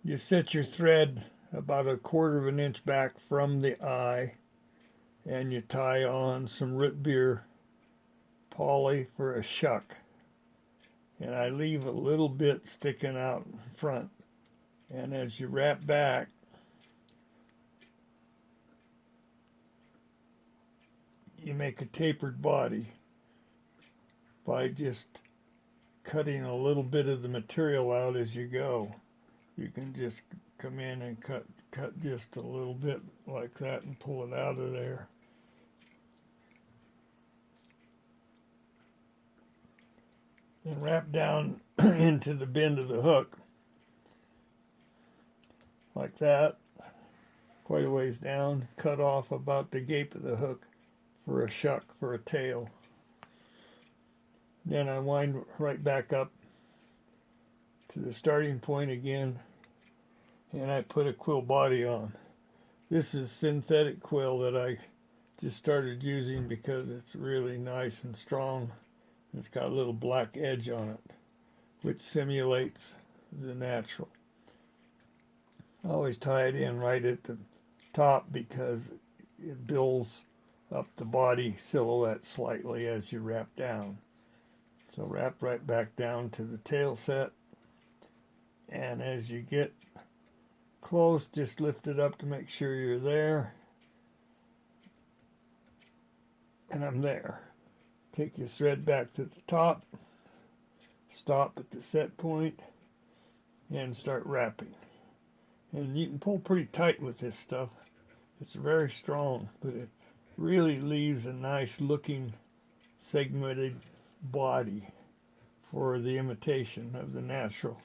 You set your thread about a quarter of an inch back from the eye, and you tie on some root beer poly for a shuck. And I leave a little bit sticking out in front. And as you wrap back, you make a tapered body by just cutting a little bit of the material out as you go. You can just come in and cut just a little bit like that and pull it out of there. And wrap down into the bend of the hook like that, quite a ways down. Cut off about the gape of the hook for a shuck, for a tail. Then I wind right back up to the starting point again, and I put a quill body on. This is synthetic quill that I just started using because it's really nice and strong. It's got a little black edge on it, which simulates the natural. I always tie it in right at the top because it builds up the body silhouette slightly as you wrap down. So wrap right back down to the tail set, and as you get close, just lift it up to make sure you're there. And I'm there. Take your thread back to the top, stop at the set point, and start wrapping. And you can pull pretty tight with this stuff. It's very strong, but it really leaves a nice looking segmented body for the imitation of the natural.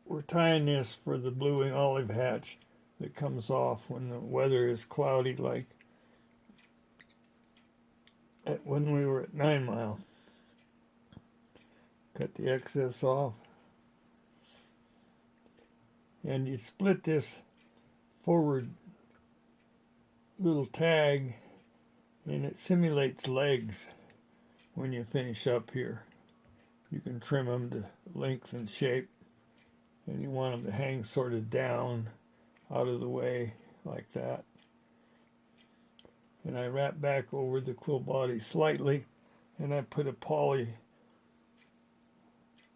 We're tying this for the blue wing olive hatch that comes off when the weather is cloudy, like when we were at 9 Mile. Cut the excess off. And you split this forward little tag, and it simulates legs when you finish up here. You can trim them to length and shape, and you want them to hang sort of down out of the way like that. And I wrap back over the quill body slightly, and I put a poly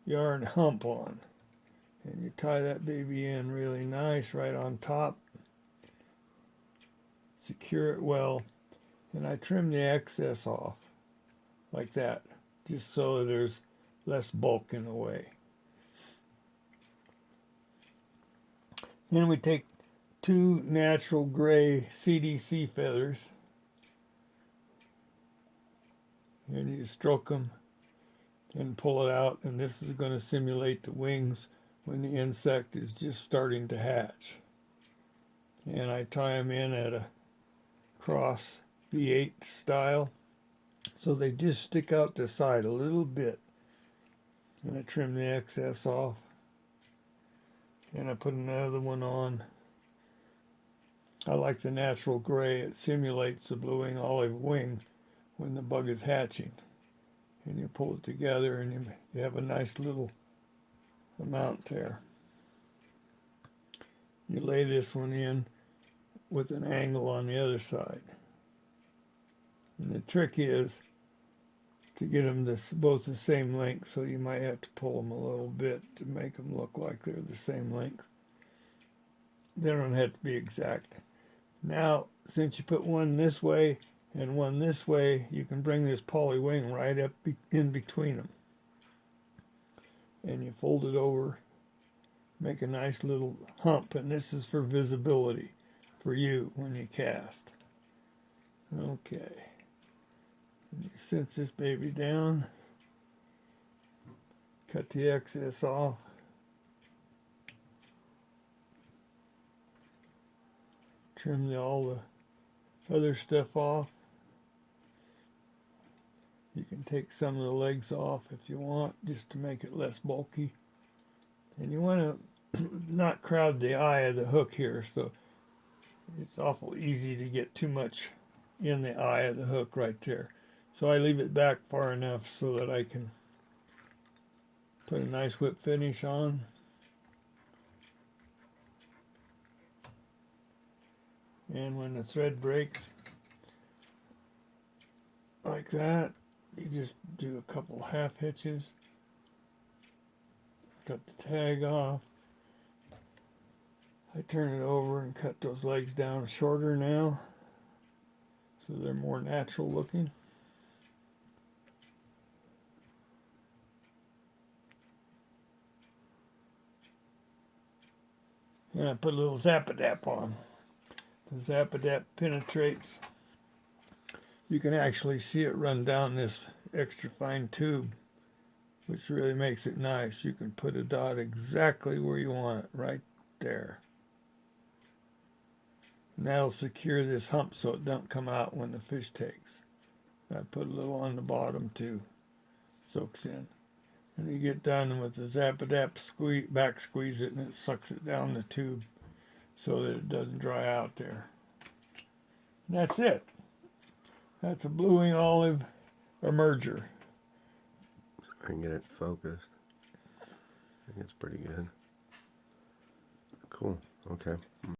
yarn hump on. And you tie that baby in really nice right on top. Secure it well, and I trim the excess off like that, just so that there's less bulk in the way. Then we take 2 natural gray CDC feathers, and you stroke them and pull it out, and this is going to simulate the wings when the insect is just starting to hatch. And I tie them in at a cross V8 style, so they just stick out the side a little bit. And I trim the excess off, and I put another one on. I like the natural gray. It simulates the blue wing olive wing when the bug is hatching. And you pull it together, and you have a nice little amount there. You lay this one in with an angle on the other side. And the trick is to get them both the same length, so you might have to pull them a little bit to make them look like they're the same length. They don't have to be exact. Now, since you put one this way and one this way, you can bring this poly wing right up in between them. And you fold it over, make a nice little hump, and this is for visibility for you when you cast. Okay. And you cinch this baby down, cut the excess off, trim all the other stuff off. You can take some of the legs off if you want, just to make it less bulky. And you want to not crowd the eye of the hook here, so it's awful easy to get too much in the eye of the hook right there. So I leave it back far enough so that I can put a nice whip finish on. And when the thread breaks like that, you just do a couple half hitches, cut the tag off. I turn it over and cut those legs down shorter now, so they're more natural looking. And I put a little Zap-A-Dap on. The Zap-A-Dap penetrates. You can actually see it run down this extra fine tube, which really makes it nice. You can put a dot exactly where you want it, right there. And that'll secure this hump so it don't come out when the fish takes. I put a little on the bottom too, soaks in. And you get done with the Zap-A-Dap, back squeeze it, and it sucks it down the tube so that it doesn't dry out there. And that's it. That's a blueing olive emerger. I can get it focused. I think it's pretty good. Cool. Okay.